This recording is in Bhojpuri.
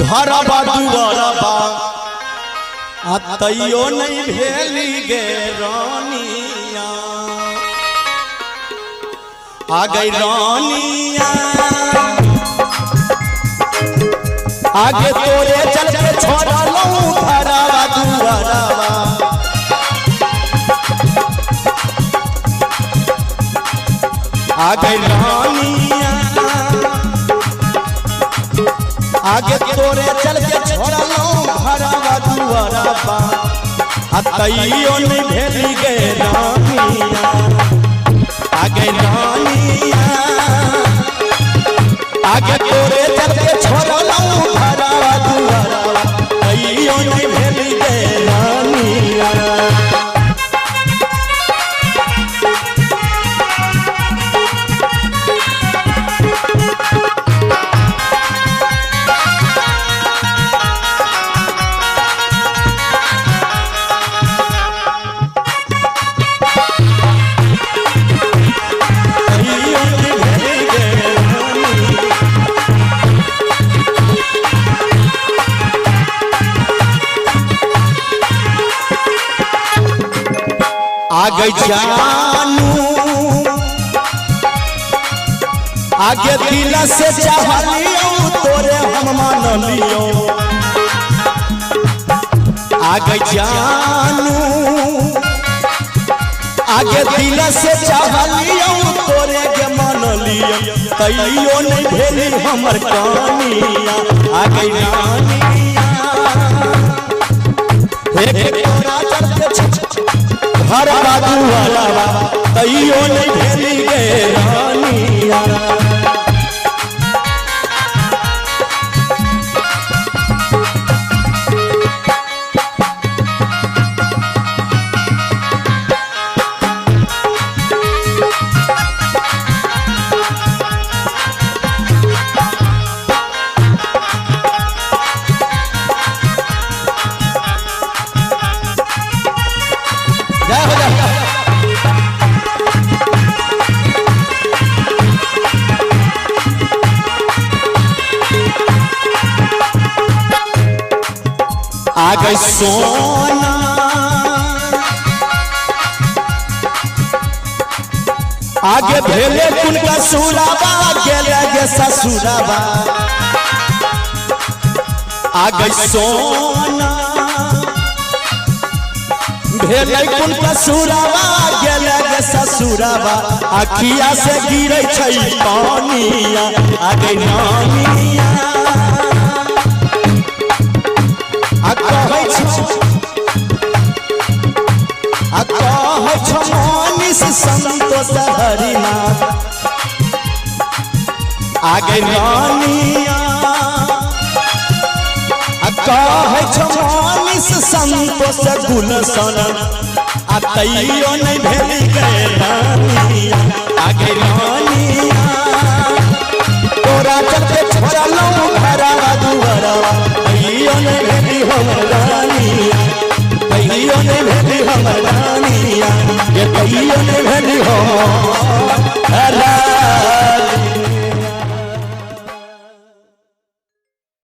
घरबा दुआरबा तैयो नहीं भेली गे रानिया आ गई रानिया आगे तोरे चल के छोड़ा लूं घरबा दुआरबा आ गई रानिया आगे तोरे चल के छोड़ा लूं घरबा दुआरबा तैयो नहीं भेली गे रानिया आगे रानिया आगे तोरे चल के छोड़ा लूं घरबा दुआरबा तैयो नहीं भेली गे रानिया आगे जानू आगे दिल से चाहलियो तोरे हम मान लियो आगे जानू आगे दिल से चाहलियो तोरे के मान लियो तैयो नहीं भेली हमर कहानिया आगे रानिया एक तोरा चल के घरबा दुआरबा तैयो नहीं भेली गे रानिया आगे सोना आगे भेले कुन का सुराबा गेले गे ससुराबा आगे सोना भेले कुन का सुराबा गेले गे ससुराबा अखिया से गिरै छै पानिया आगे नानिया मनीष संतोष हरिनाथ आगे रानिया मनीष संतोष गुलशन तैयो नहीं भेली गे रानिया आगे रानिया तोरा चल के छोड़ा लूं घरबा दुआरबा तैयो नहीं भेली हमर